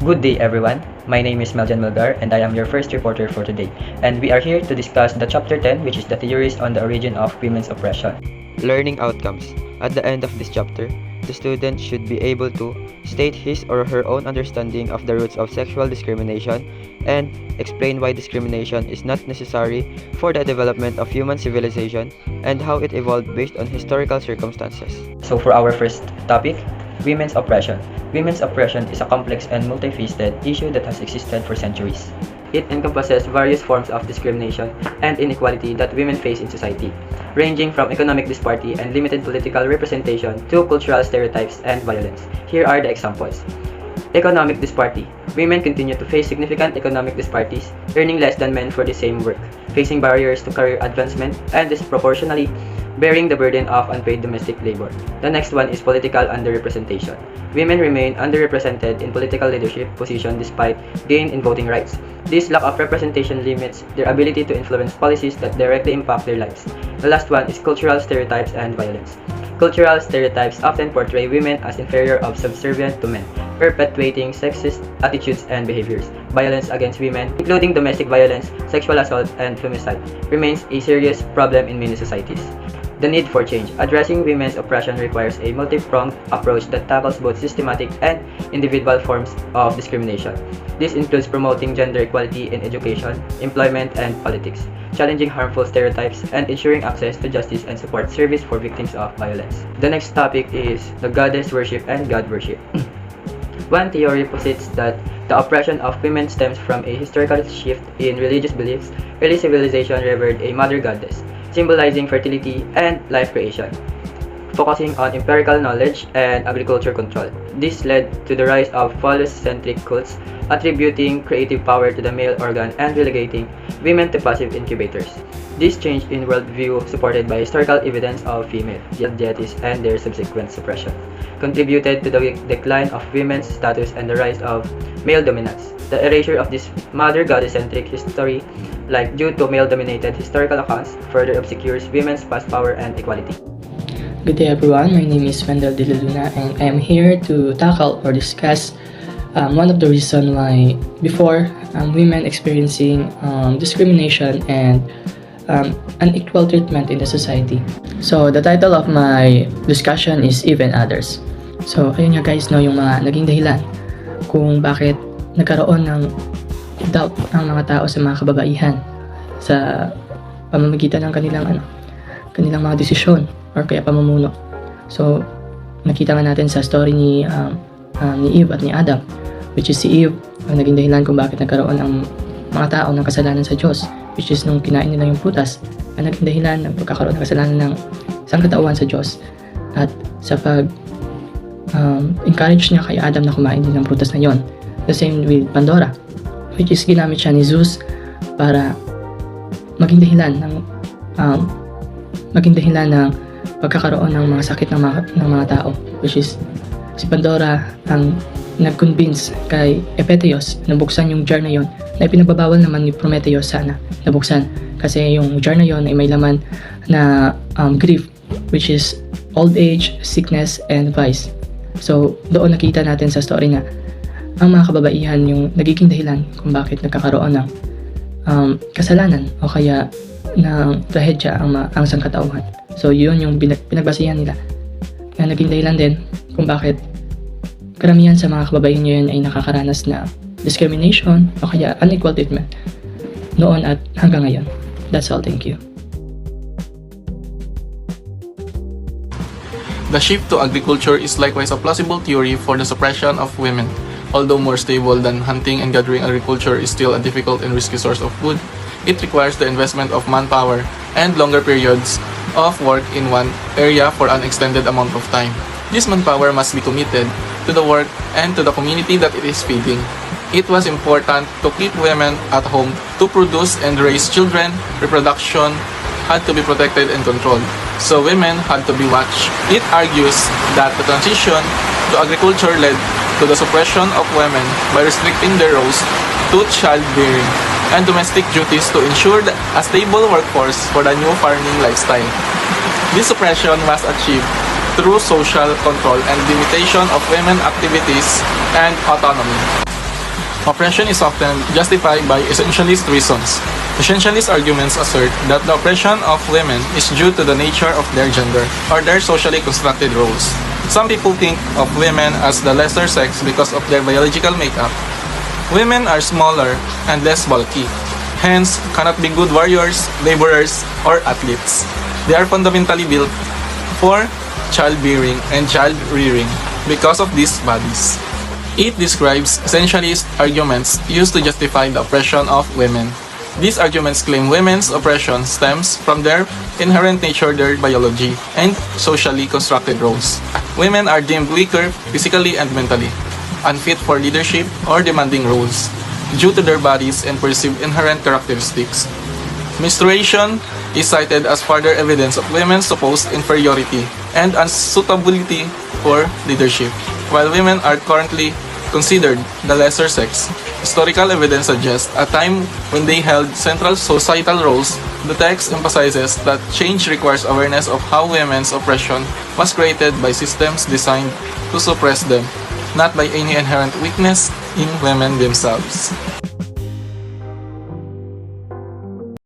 Good day everyone, my name is Meljan Melgar and I am your first reporter for today. And we are here to discuss the chapter 10, which is the theories on the origin of women's oppression. Learning outcomes. At the end of this chapter, the student should be able to state his or her own understanding of the roots of sexual discrimination and explain why discrimination is not necessary for the development of human civilization and how it evolved based on historical circumstances. So for our first topic, women's oppression. Women's oppression is a complex and multifaceted issue that has existed for centuries. It encompasses various forms of discrimination and inequality that women face in society, ranging from economic disparity and limited political representation to cultural stereotypes and violence. Here are the examples. Economic disparity. Women continue to face significant economic disparities, earning less than men for the same work, facing barriers to career advancement, and disproportionately bearing the burden of unpaid domestic labor. The next one is political underrepresentation. Women remain underrepresented in political leadership positions despite gain in voting rights. This lack of representation limits their ability to influence policies that directly impact their lives. The last one is cultural stereotypes and violence. Cultural stereotypes often portray women as inferior or subservient to men, perpetuating sexist attitudes and behaviors. Violence against women, including domestic violence, sexual assault, and femicide, remains a serious problem in many societies. The need for change. Addressing women's oppression requires a multi-pronged approach that tackles both systematic and individual forms of discrimination. This includes promoting gender equality in education, employment, and politics, challenging harmful stereotypes, and ensuring access to justice and support service for victims of violence. The next topic is the goddess worship and god worship. One theory posits that the oppression of women stems from a historical shift in religious beliefs. Early civilization revered a mother goddess, symbolizing fertility and life creation, focusing on empirical knowledge and agriculture control. This led to the rise of phallus-centric cults, attributing creative power to the male organ and relegating women to passive incubators. This change in worldview, supported by historical evidence of female deities and their subsequent suppression, contributed to the decline of women's status and the rise of male dominance. The erasure of this mother goddess-centric history, like due to male-dominated historical accounts, further obscures women's past power and equality. Good day everyone, my name is Wendell De Luna and I am here to tackle or discuss one of the reasons why before women experiencing discrimination and unequal treatment in the society. So the title of my discussion is Even Others. So ayun nga guys, no, yung mga naging dahilan kung bakit nagkaroon ng doubt ang mga tao sa mga kababaihan sa pamamagitan ng kanilang mga desisyon or kaya pamumuno. So nakita nga natin sa story ni Eve at ni Adam, which is si Eve ang naging dahilan kung bakit nagkaroon ang mga tao ng kasalanan sa Diyos, which is nung kinain nila yung prutas ang naging dahilan ng pagkakaroon ng kasalanan ng sangkatauhan sa Diyos at sa encourage niya kay Adam na kumain din ng prutas na yon. The same with Pandora, which is ginamit siya ni Zeus para maging dahilan ng pagkakaroon ng mga sakit ng mga tao, which is si Pandora ang nag-convince kay Epetheus na buksan yung jar na yon na ipinagbabawal naman ni Prometheus sana na buksan kasi yung jar na yon ay may laman na grief, which is old age, sickness, and vice. So doon nakita natin sa story na ang mga kababaihan yung nagiging dahilan kung bakit nagkakaroon ng kasalanan o kaya ng trahedya ang sangkatauhan. So yun yung pinagbasihan nila na naging dahilan din kung bakit karamihan sa mga kababaihan ngayon ay nakakaranas na discrimination o kaya unequal treatment noon at hanggang ngayon. That's all, thank you. The shift to agriculture is likewise a plausible theory for the suppression of women. Although more stable than hunting and gathering, agriculture is still a difficult and risky source of food. It requires the investment of manpower and longer periods of work in one area for an extended amount of time. This manpower must be committed to the work and to the community that it is feeding. It was important to keep women at home to produce and raise children. Reproduction had to be protected and controlled, so women had to be watched. It argues that the transition to agriculture led to the suppression of women by restricting their roles to childbearing and domestic duties to ensure a stable workforce for the new farming lifestyle. This suppression was achieved through social control and limitation of women's activities and autonomy. Oppression is often justified by essentialist reasons. Essentialist arguments assert that the oppression of women is due to the nature of their gender or their socially constructed roles. Some people think of women as the lesser sex because of their biological makeup. Women are smaller and less bulky, hence cannot be good warriors, laborers, or athletes. They are fundamentally built for childbearing and child-rearing because of these bodies. It describes essentialist arguments used to justify the oppression of women. These arguments claim women's oppression stems from their inherent nature, their biology, and socially constructed roles. Women are deemed weaker physically and mentally, unfit for leadership or demanding roles, due to their bodies and perceived inherent characteristics. Menstruation is cited as further evidence of women's supposed inferiority and unsuitability for leadership. While women are currently considered the lesser sex, historical evidence suggests a time when they held central societal roles. The text emphasizes that change requires awareness of how women's oppression was created by systems designed to suppress them, not by any inherent weakness in women themselves.